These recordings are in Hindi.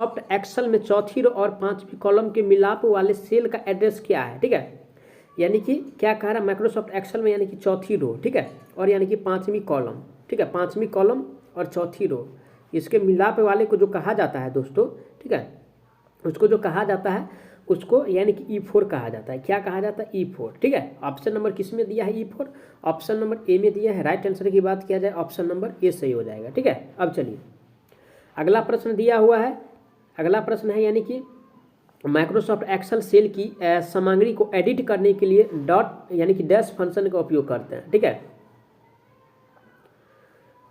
माइक्रोसॉफ्ट एक्सेल में चौथी रो और पांचवी कॉलम के मिलाप वाले सेल का एड्रेस क्या है, ठीक है। यानी कि क्या कह रहा है माइक्रोसॉफ्ट एक्सेल में, यानी कि चौथी रो, ठीक है, और यानी कि पांचवी कॉलम, ठीक है, पांचवी कॉलम और चौथी रो, इसके मिलाप वाले को जो कहा जाता है दोस्तों, ठीक है, उसको जो कहा जाता है उसको यानी कि E4 कहा जाता है। क्या कहा जाता है? E4, ठीक है। ऑप्शन नंबर किस में दिया है? E4। ऑप्शन नंबर ए में दिया है। राइट आंसर की बात किया जाए ऑप्शन नंबर ए सही हो जाएगा, ठीक है। अब चलिए अगला प्रश्न दिया हुआ है। अगला प्रश्न है यानी कि माइक्रोसॉफ्ट एक्सेल सेल की सामग्री को एडिट करने के लिए डॉट यानी कि डैश फंक्शन का उपयोग करते हैं, ठीक है।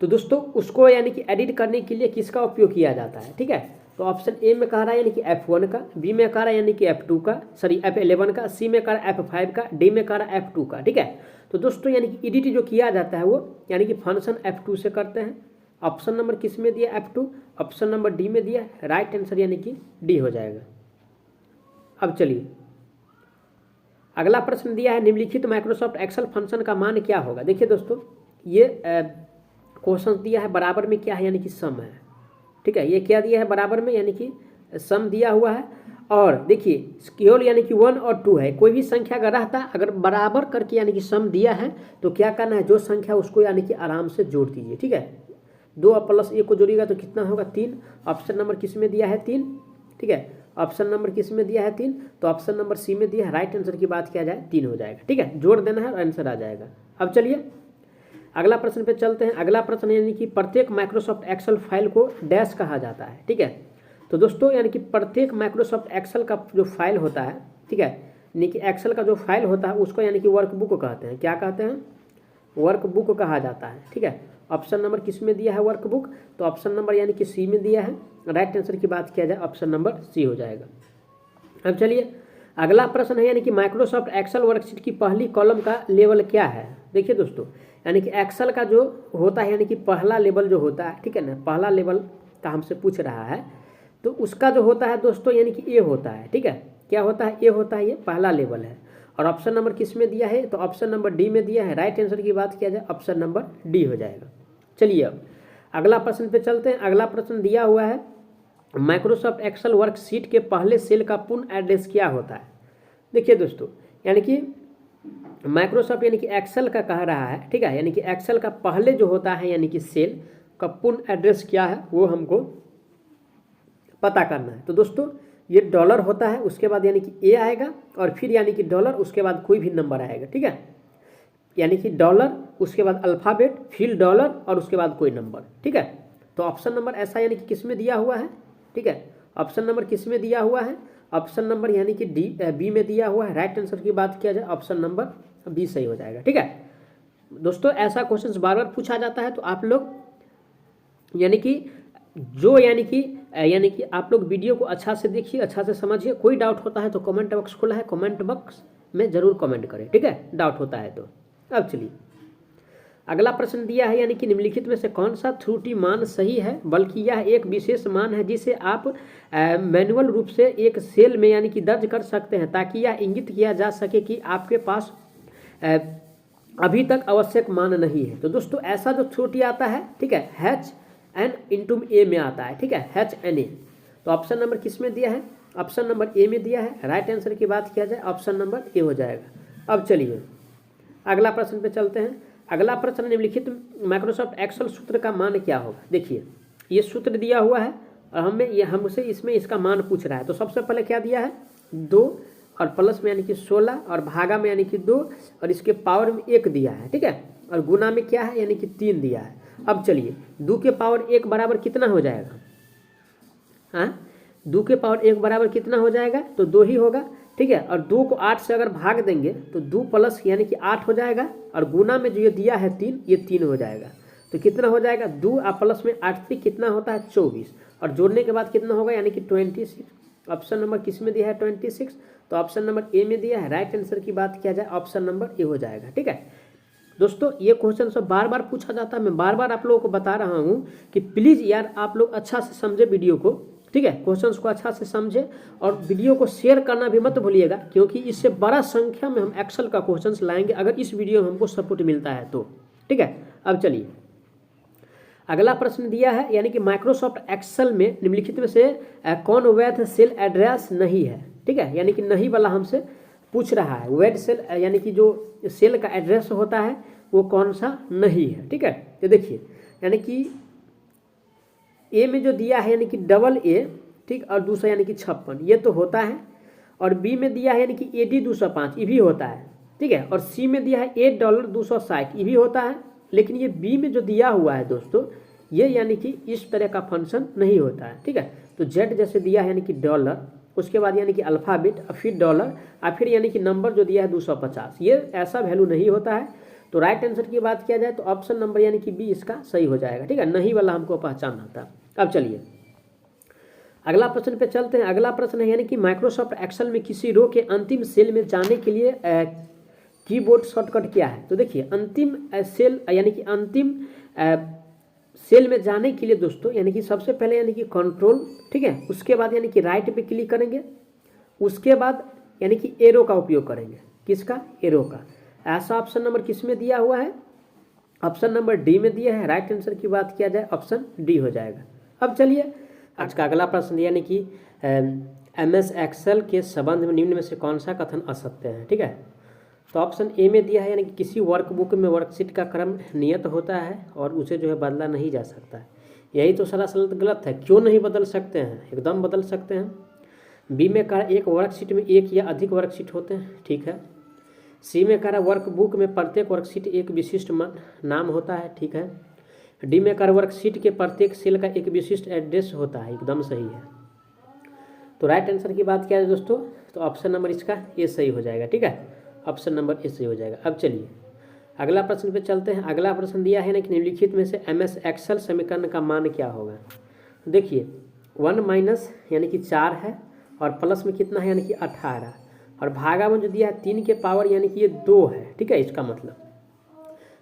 तो दोस्तों उसको यानी कि एडिट करने के लिए किसका उपयोग किया जाता है, ठीक है। तो ऑप्शन ए में कह रहा है यानी कि F1 का, बी में कह रहा है यानी कि F2 का, सॉरी F11 का, सी में कह रहा है F5 का, डी में कह रहा है F2 का, ठीक है। तो दोस्तों यानी कि एडिट जो किया जाता है वो यानी कि फंक्शन F2 से करते हैं। ऑप्शन नंबर किस में दिया? F2। ऑप्शन नंबर डी में दिया। राइट आंसर यानी कि डी हो जाएगा। अब चलिए अगला प्रश्न दिया है निम्नलिखित माइक्रोसॉफ्ट एक्सेल फंक्शन का मान क्या होगा। देखिए दोस्तों ये क्वेश्चन दिया है बराबर में क्या है, यानी कि सम है, ठीक है। ये क्या दिया है? बराबर में यानी कि सम दिया हुआ है। और देखिए केवल यानी कि 1 और 2 है, कोई भी संख्या अगर रहता अगर बराबर करके यानी कि सम दिया है तो क्या करना है, जो संख्या उसको यानी कि आराम से जोड़ दीजिए, ठीक है। 2 और प्लस 1 को जोड़िएगा तो कितना होगा? 3। ऑप्शन नंबर किस में दिया है? 3, ठीक है। ऑप्शन नंबर किस में दिया है? 3। तो ऑप्शन नंबर सी में दिया है। राइट आंसर की बात किया जाए 3 हो जाएगा, ठीक है। जोड़ देना है और आंसर आ जाएगा। अब चलिए अगला प्रश्न पे चलते हैं। अगला प्रश्न यानी कि प्रत्येक माइक्रोसॉफ्ट एक्सेल फाइल को डैश कहा जाता है, ठीक है। तो दोस्तों यानी कि प्रत्येक माइक्रोसॉफ्ट एक्सेल का जो फाइल होता है, ठीक है, यानी कि एक्सेल का जो फाइल होता है उसको यानी कि वर्कबुक कहते हैं। क्या कहते हैं? वर्कबुक कहा जाता है, ठीक है। ऑप्शन नंबर किस में दिया है? वर्कबुक। तो ऑप्शन नंबर यानी कि सी में दिया है। राइट आंसर की बात किया जाए ऑप्शन नंबर सी हो जाएगा। अब चलिए अगला प्रश्न है यानी कि माइक्रोसॉफ्ट एक्सेल वर्कशीट की पहली कॉलम का लेवल क्या है। देखिए दोस्तों यानी कि एक्सेल का जो होता है यानी कि पहला लेवल जो होता है, ठीक है ना, पहला लेवल का हमसे पूछ रहा है तो उसका जो होता है दोस्तों यानी कि ए होता है, ठीक है। क्या होता है? ए होता है, ये पहला लेवल है। और ऑप्शन नंबर किस में दिया है? तो ऑप्शन नंबर डी में दिया है। राइट आंसर की बात किया जाए ऑप्शन नंबर डी हो जाएगा। चलिए अब अगला प्रश्न पे चलते हैं। अगला प्रश्न दिया हुआ है माइक्रोसॉफ्ट एक्सेल वर्कशीट के पहले सेल का पूर्ण एड्रेस क्या होता है। देखिए दोस्तों यानी कि माइक्रोसॉफ्ट यानी कि एक्सेल का कह रहा है, ठीक है, यानी कि एक्सेल का पहले जो होता है यानी कि सेल का पूर्ण एड्रेस क्या है वो हमको पता करना है। तो दोस्तों ये डॉलर होता है, उसके बाद यानी कि ए आएगा और फिर यानी कि डॉलर, उसके बाद कोई भी नंबर आएगा, ठीक है। यानी कि डॉलर, उसके बाद अल्फ़ाबेट, फिर डॉलर और उसके बाद कोई नंबर, ठीक है। तो ऑप्शन नंबर ऐसा यानी कि किस में दिया हुआ है, ठीक है। ऑप्शन नंबर किस में दिया हुआ है? ऑप्शन नंबर यानी कि बी में दिया हुआ है। राइट आंसर की बात किया जाए ऑप्शन नंबर बी सही हो जाएगा, ठीक है। दोस्तों ऐसा क्वेश्चन बार बार पूछा जाता है तो आप लोग यानी कि जो यानी कि आप लोग वीडियो को अच्छा से देखिए, अच्छा से समझिए। कोई डाउट होता है तो कमेंट बॉक्स खुला है, कमेंट बॉक्स में जरूर कमेंट करें, ठीक है, डाउट होता है तो। अब चलिए अगला प्रश्न दिया है यानी कि निम्नलिखित में से कौन सा त्रुटि मान सही है, बल्कि यह एक विशेष मान है जिसे आप मैनुअल रूप से एक सेल में यानी कि दर्ज कर सकते हैं ताकि यह इंगित किया जा सके कि आपके पास अभी तक आवश्यक मान नहीं है। तो दोस्तों ऐसा जो त्रुटि आता है, ठीक है, HN/A में आता है, ठीक है, HNA। तो ऑप्शन नंबर किस में दिया है? ऑप्शन नंबर ए में दिया है। राइट आंसर की बात किया जाए ऑप्शन नंबर ए हो जाएगा। अब चलिए अगला प्रश्न पे चलते हैं। अगला प्रश्न निम्नलिखित माइक्रोसॉफ्ट एक्सेल सूत्र का मान क्या होगा। देखिए ये सूत्र दिया हुआ है और हमसे इसमें इसका मान पूछ रहा है। तो सबसे पहले क्या दिया है? 2 और प्लस में यानी कि 16 और भागा में यानी कि 2 और इसके पावर में 1 दिया है, ठीक है, और गुना में क्या है यानी कि 3 दिया है। अब चलिए 2 के पावर 1 बराबर कितना हो जाएगा? हाँ 2 के पावर 1 बराबर कितना हो जाएगा? तो 2 ही होगा, ठीक है। और 2 को 8 से अगर भाग देंगे तो 2 प्लस यानी कि 8 हो जाएगा और गुना में जो ये दिया है 3, ये 3 हो जाएगा। तो कितना हो जाएगा? 2 और प्लस में 8 3 कितना होता है? 24 और जोड़ने के बाद कितना होगा यानी कि 26। ऑप्शन नंबर किस में दिया है? 26। तो ऑप्शन नंबर ए में दिया है। राइट आंसर की बात किया जाए ऑप्शन नंबर ए हो जाएगा, ठीक है। दोस्तों ये क्वेश्चन सब बार बार पूछा जाता है, मैं बार बार आप लोगों को बता रहा हूँ कि प्लीज़ यार आप लोग अच्छा से समझे वीडियो को, ठीक है, क्वेश्चंस को अच्छा से समझे और वीडियो को शेयर करना भी मत भूलिएगा क्योंकि इससे बड़ा संख्या में हम एक्सेल का क्वेश्चंस लाएंगे अगर इस वीडियो में हमको सपोर्ट मिलता है तो, ठीक है। अब चलिए अगला प्रश्न दिया है यानी कि माइक्रोसॉफ्ट एक्सेल में निम्नलिखित में से कौन वैध सेल एड्रेस नहीं है। ठीक है, यानी कि नहीं वाला हमसे पूछ रहा है। वैध सेल यानी कि जो सेल का एड्रेस होता है वो कौन सा नहीं है। ठीक है, तो देखिए यानी कि ए में जो दिया है यानी कि डबल ए, ठीक, और दूसरा यानी कि 56 ये तो होता है, और बी में दिया है यानी कि AD 205 ये भी होता है। ठीक है, और सी में दिया है $8 ये भी होता है। लेकिन ये बी में जो दिया हुआ है दोस्तों ये यानी कि इस तरह का फंक्शन नहीं होता है। ठीक है, तो जेड जैसे दिया है यानी कि डॉलर, उसके बाद यानी कि अल्फ़ाबेट और फिर डॉलर और फिर यानी कि नंबर जो दिया है 250, ये ऐसा वैल्यू नहीं होता है। तो राइट आंसर की बात किया जाए तो ऑप्शन नंबर यानी कि बी इसका सही हो जाएगा। ठीक है, नहीं वाला हमको पहचानना था। अब चलिए अगला प्रश्न पे चलते हैं। अगला प्रश्न है यानी कि माइक्रोसॉफ्ट एक्सेल में किसी रो के अंतिम सेल में जाने के लिए कीबोर्ड शॉर्टकट क्या है। तो देखिए अंतिम सेल यानी कि अंतिम सेल में जाने के लिए दोस्तों यानी कि सबसे पहले यानी कि कंट्रोल, ठीक है, उसके बाद यानी कि राइट पे क्लिक करेंगे, उसके बाद यानी कि एरो का उपयोग करेंगे। किसका? एरो का। ऐसा ऑप्शन नंबर किस में दिया हुआ है? ऑप्शन नंबर डी में दिया है। राइट आंसर की बात किया जाए ऑप्शन डी हो जाएगा। अब चलिए आज का अगला प्रश्न यानी कि MS एक्सेल के संबंध में निम्न में से कौन सा कथन असत्य है। ठीक है, तो ऑप्शन ए में दिया है यानी कि किसी वर्कबुक में वर्कशीट का क्रम नियत होता है और उसे जो है बदला नहीं जा सकता है। यही तो सरासर गलत है। क्यों नहीं बदल सकते हैं? एकदम बदल सकते हैं। बी में कहा एक वर्कशीट में एक या अधिक वर्कशीट होते हैं। ठीक है। सी में कहा वर्कबुक में प्रत्येक वर्कशीट एक विशिष्ट नाम होता है। ठीक है। डी में कहा वर्कशीट के प्रत्येक सेल का एक विशिष्ट एड्रेस होता है। एकदम सही है। तो राइट आंसर की बात किया जाए दोस्तों तो ऑप्शन नंबर इसका ए सही हो जाएगा। ठीक है, ऑप्शन नंबर ए सही हो जाएगा। अब चलिए अगला प्रश्न पे चलते हैं। अगला प्रश्न दिया है ना कि निम्नलिखित में से MS एक्सेल समीकरण का मान क्या होगा। देखिए 1 माइनस यानी कि 4 है और प्लस में कितना है यानी कि 18 और भागा में जो दिया है 3 के पावर यानी कि ये 2 है। ठीक है, इसका मतलब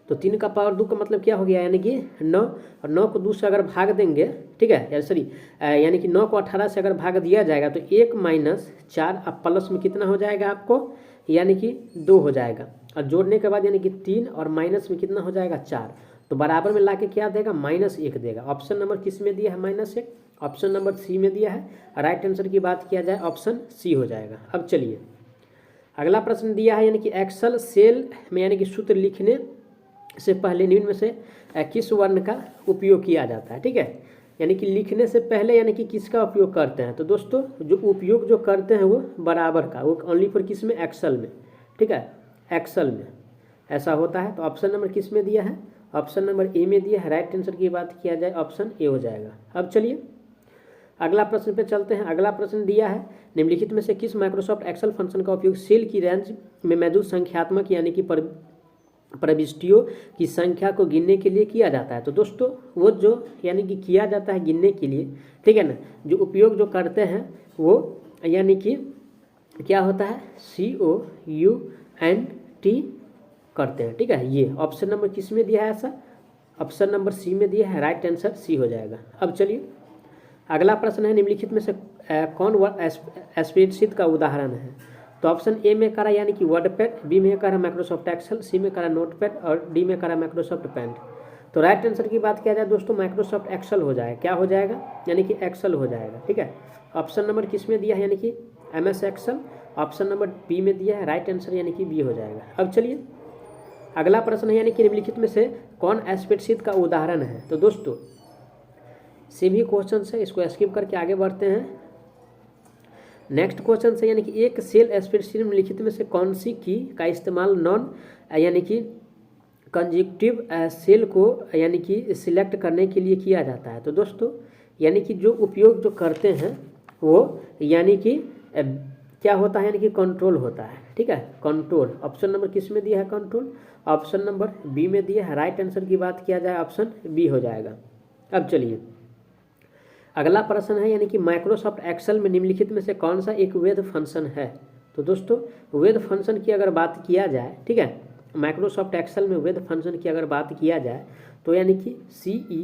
तो 3 का पावर 2 का मतलब क्या हो गया यानी कि 9 और 9 को 2 से अगर भाग देंगे, ठीक है, सॉरी यानी कि 9 को 18 से अगर भाग दिया जाएगा तो 1 माइनस 4 अब प्लस में कितना हो जाएगा आपको यानी कि 2 हो जाएगा और जोड़ने के बाद यानी कि 3 और माइनस में कितना हो जाएगा 4, तो बराबर में लाके क्या देगा -1 देगा। ऑप्शन नंबर किस में दिया है -1? ऑप्शन नंबर सी में दिया है। राइट आंसर की बात किया जाए ऑप्शन सी हो जाएगा। अब चलिए अगला प्रश्न दिया है यानी कि एक्सेल सेल में यानी कि सूत्र लिखने से पहले निम्न में से किस वर्ण का उपयोग किया जाता है। ठीक है, यानी कि लिखने से पहले यानी कि किसका उपयोग करते हैं। तो दोस्तों जो उपयोग जो करते हैं वो बराबर का, वो ओनली फॉर किस में? एक्सेल में। ठीक है, एक्सेल में ऐसा होता है। तो ऑप्शन नंबर किस में दिया है? ऑप्शन नंबर ए में दिया है। राइट आंसर की बात किया जाए ऑप्शन ए हो जाएगा। अब चलिए अगला प्रश्न पे चलते हैं। अगला प्रश्न दिया है निम्नलिखित में से किस माइक्रोसॉफ्ट एक्सेल फंक्शन का उपयोग सेल की रेंज में मौजूद संख्यात्मक यानी कि प्रविष्टियों की संख्या को गिनने के लिए किया जाता है। तो दोस्तों वो जो यानी कि किया जाता है गिनने के लिए, ठीक है ना, जो उपयोग जो करते हैं वो यानी कि क्या होता है COUNT करते हैं। ठीक है, ये ऑप्शन नंबर किस में दिया है ऐसा? ऑप्शन नंबर सी में दिया है। राइट आंसर सी हो जाएगा। अब चलिए अगला प्रश्न है निम्नलिखित में से कौन स्प्रेडशीट का उदाहरण है। तो ऑप्शन ए में करा यानी कि वर्डपैड, बी में करा माइक्रोसॉफ्ट एक्सेल, सी में करा नोटपैड और डी में करा माइक्रोसॉफ्ट पेंट। तो राइट आंसर की बात किया जाए दोस्तों माइक्रोसॉफ्ट एक्सेल हो जाएगा। क्या हो जाएगा? यानी कि एक्सेल हो जाएगा। ठीक है, ऑप्शन नंबर किस में दिया है यानी कि MS Excel, option number B में दिया है। राइट आंसर यानी कि बी हो जाएगा। अब चलिए अगला प्रश्न है यानी कि निम्नलिखित में से कौन स्प्रेडशीट का उदाहरण है। तो दोस्तों सभी क्वेश्चन है, इसको स्किप करके आगे बढ़ते हैं। नेक्स्ट क्वेश्चन से यानी कि एक सेल स्प्रेडशीट में लिखित में से कौन सी की का इस्तेमाल नॉन यानी कि कंजक्टिव सेल को यानी कि सिलेक्ट करने के लिए किया जाता है। तो दोस्तों यानी कि जो उपयोग जो करते हैं वो यानी कि क्या होता है यानी कि कंट्रोल होता है। ठीक है, कंट्रोल। ऑप्शन नंबर किस में दिया है? कंट्रोल। ऑप्शन नंबर बी में दिया है। राइट आंसर की बात किया जाए ऑप्शन बी हो जाएगा। अब चलिए अगला प्रश्न है यानी कि माइक्रोसॉफ्ट एक्सेल में निम्नलिखित में से कौन सा एक वैध फंक्शन है। तो दोस्तों वैध फंक्शन की अगर बात किया जाए, ठीक है, माइक्रोसॉफ्ट एक्सेल में वैध फंक्शन की अगर बात किया जाए तो यानी कि CE,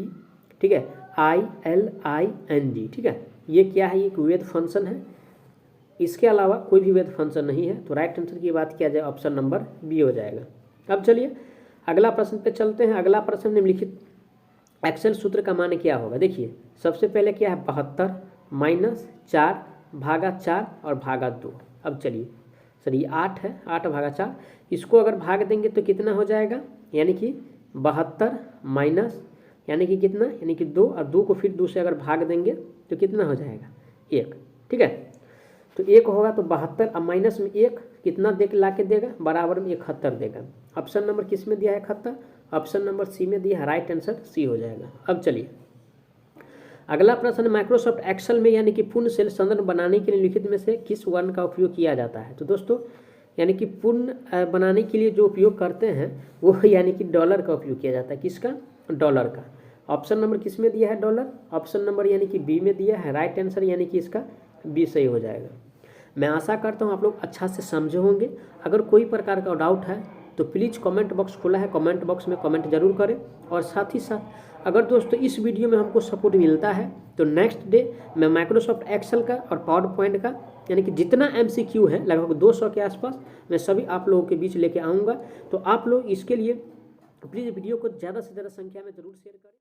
ठीक है, ILING, ठीक है, ये क्या है? एक वैध फंक्शन है। इसके अलावा कोई भी वैध फंक्शन नहीं है। तो राइट आंसर की बात किया जाए ऑप्शन नंबर बी हो जाएगा। अब चलिए अगला प्रश्न पे चलते हैं। अगला प्रश्न निम्नलिखित एक्सेल सूत्र का मान क्या होगा, देखिए सबसे पहले क्या है 72 माइनस 4 भागा 4 और भागा 2। अब चलिए सर ये 8 है, 8 भागा 4, इसको अगर भाग देंगे तो कितना हो जाएगा, यानी कि 72 माइनस यानी कि कितना, यानी कि 2, और 2 को फिर 2 से अगर भाग देंगे तो कितना हो जाएगा 1। ठीक है, तो 1 होगा तो 72 अब माइनस में 1 कितना दे ला के देगा, बराबर में 71 देगा। ऑप्शन नंबर किस में दिया है 71, ऑप्शन नंबर सी में दिया है, राइट आंसर सी हो जाएगा। अब चलिए अगला प्रश्न, माइक्रोसॉफ्ट एक्सेल में यानी कि पूर्ण सेल संदर्भ बनाने के लिए निम्नलिखित में से किस वर्ण का उपयोग किया जाता है। तो दोस्तों यानी कि पूर्ण बनाने के लिए जो उपयोग करते हैं वो यानी कि डॉलर का उपयोग किया जाता है। किसका, डॉलर का। ऑप्शन नंबर किस में दिया है डॉलर, ऑप्शन नंबर यानी कि बी में दिया है, राइट आंसर यानी कि इसका बी सही हो जाएगा। मैं आशा करता हूँ आप लोग अच्छा से समझे होंगे। अगर कोई प्रकार का डाउट है तो प्लीज़ कमेंट बॉक्स खुला है, कमेंट बॉक्स में कमेंट जरूर करें। और साथ ही साथ अगर दोस्तों इस वीडियो में हमको सपोर्ट मिलता है तो नेक्स्ट डे मैं माइक्रोसॉफ्ट एक्सेल का और पावर पॉइंट का यानी कि जितना MCQ है लगभग 200 के आसपास मैं सभी आप लोगों के बीच लेके आऊँगा। तो आप लोग इसके लिए प्लीज़ वीडियो को ज़्यादा से ज़्यादा संख्या में ज़रूर शेयर करें।